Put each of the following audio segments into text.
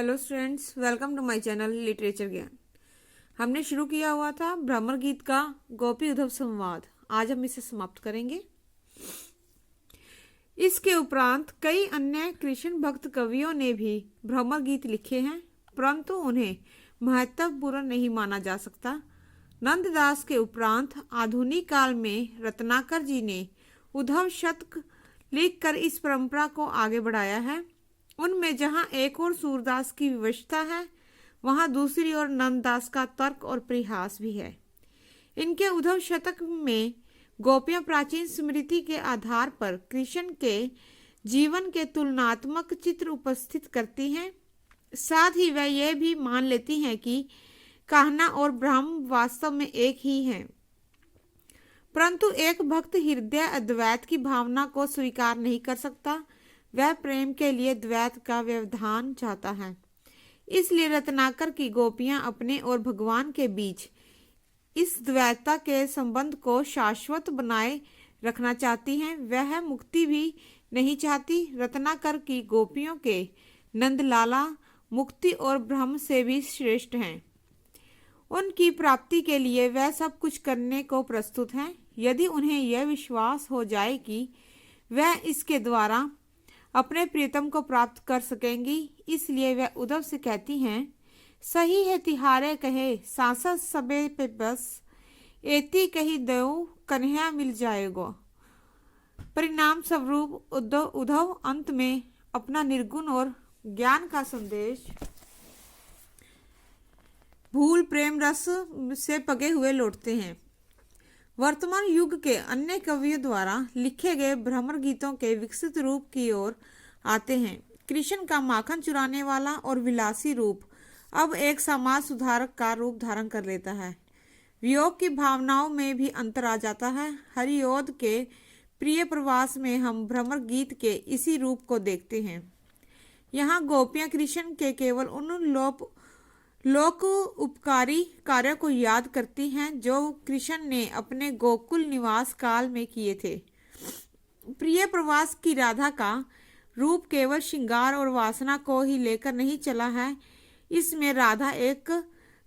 Hello students, welcome to my channel literature Gyan. हमने शुरू किया हुआ था भ्रमर गीत का गोपी उद्धव संवाद। आज हम इसे समाप्त करेंगे। इसके उपरांत कई अन्य कृष्ण भक्त कवियों ने भी भ्रमर गीत लिखे हैं, परंतु उन्हें महत्वपूर्ण नहीं माना जा सकता। नंददास के उपरांत आधुनिक काल में रत्नाकर जी ने उद्धव शतक लिखकर इस परंपरा को आगे बढ़ाया है। उनमें जहां एक और सूरदास की विवशता है, वहां दूसरी ओर नंददास का तर्क और परिहास भी है। इनके उद्धव शतक में गोपियां प्राचीन स्मृति के आधार पर कृष्ण के जीवन के तुलनात्मक चित्र उपस्थित करती हैं। साथ ही वह यह भी मान लेती हैं कि कान्हा और ब्रह्म वास्तव में एक ही हैं। परंतु एक भक्त हृदय अद्वैत की भावना को स्वीकार नहीं कर सकता। वह प्रेम के लिए द्वैत का व्यवधान चाहता है। इसलिए रत्नाकर की गोपियां अपने और भगवान के बीच इस द्वैतता के संबंध को शाश्वत बनाए रखना चाहती हैं। वह मुक्ति भी नहीं चाहती। रत्नाकर की गोपियों के नंदलाला मुक्ति और ब्रह्म से भी श्रेष्ठ हैं। उनकी प्राप्ति के लिए वह सब कुछ करने को प्रस्तुत हैं, यदि उन्हें यह विश्वास हो जाए कि वह इसके द्वारा अपने प्रियतम को प्राप्त कर सकेंगी। इसलिए वह उद्धव से कहती हैं, सही है तिहारे कहे सांसद सबे पे बस, एती कही दो कन्हैया मिल जाएगो। परिणाम स्वरूप उद्धव अंत में अपना निर्गुण और ज्ञान का संदेश भूल प्रेम रस से पगे हुए लौटते हैं। वर्तमान युग के अन्य कवियों द्वारा लिखे गए भ्रमर गीतों के विकसित रूप की ओर आते हैं। कृष्ण का माखन चुराने वाला और विलासी रूप अब एक समाज सुधारक का रूप धारण कर लेता है। वियोग की भावनाओं में भी अंतर आ जाता है। हरिओद के प्रिय प्रवास में हम भ्रमर गीत के इसी रूप को देखते हैं। यहाँ गोपियां कृष्ण के केवल उन लोक उपकारी कार्यों को याद करती हैं जो कृष्ण ने अपने गोकुल निवास काल में किए थे। प्रिय प्रवास की राधा का रूप केवल श्रृंगार और वासना को ही लेकर नहीं चला है। इसमें राधा एक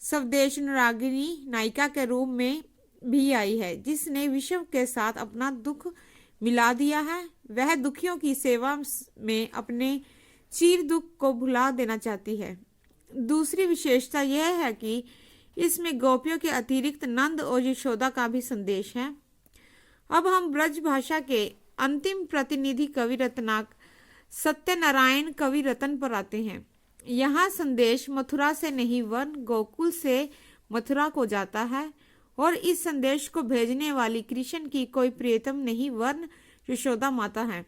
स्वदेश अनुरागिनी नायिका के रूप में भी आई है, जिसने विश्व के साथ अपना दुख मिला दिया है। वह दुखियों की सेवा में अपने चीर दुख को भुला देना चाहती है। दूसरी विशेषता यह है कि इसमें गोपियों के अतिरिक्त नंद और यशोदा का भी संदेश है। अब हम ब्रज भाषा के अंतिम प्रतिनिधि कवि सत्यनारायण कवि रतन पर आते हैं। यहाँ संदेश मथुरा से नहीं वरन गोकुल से मथुरा को जाता है, और इस संदेश को भेजने वाली कृष्ण की कोई प्रियतम नहीं वरन यशोदा माता है,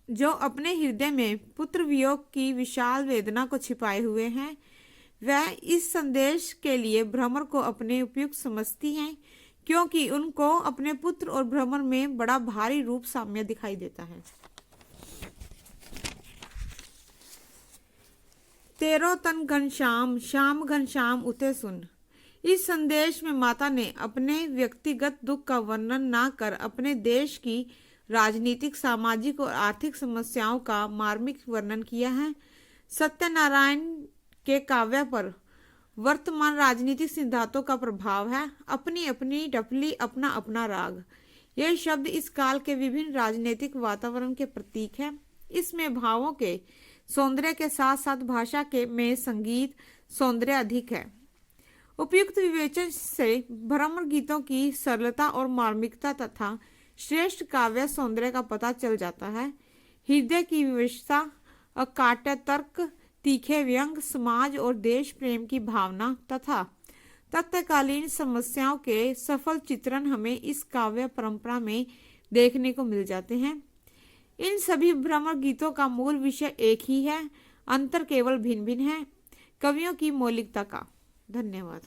जो अपने हृदय में पुत्र वियोग की विशाल वेदना को छिपाए हुए हैं। वह इस संदेश के लिए भ्रमर को अपने उपयुक्त समझती हैं, क्योंकि उनको अपने पुत्र और भ्रमर में बड़ा भारी रूप साम्य दिखाई देता है। तेरो तन घनश्याम श्याम घनश्याम उते सुन। इस संदेश में माता ने अपने व्यक्तिगत दुख का वर्णन ना कर अपने देश की राजनीतिक, सामाजिक और आर्थिक समस्याओं का मार्मिक वर्णन किया है। सत्यनारायण के काव्य पर वर्तमान राजनीतिक सिद्धांतों का प्रभाव है। अपनी अपनी डफली, अपना अपना राग, यह शब्द इस काल के विभिन्न राजनीतिक वातावरण के प्रतीक है। इसमें भावों के सौंदर्य के साथ साथ भाषा के में संगीत सौंदर्य अधिक है। उपयुक्त विवेचन से भ्रमर गीतों की सरलता और मार्मिकता तथा श्रेष्ठ काव्य सौंदर्य का पता चल जाता है। हृदय की विवशता, अकाट्य तर्क, तीखे व्यंग, समाज और देश प्रेम की भावना तथा तत्कालीन समस्याओं के सफल चित्रण हमें इस काव्य परंपरा में देखने को मिल जाते हैं। इन सभी भ्रमर गीतों का मूल विषय एक ही है, अंतर केवल भिन्न भिन्न है, कवियों की मौलिकता का। धन्यवाद।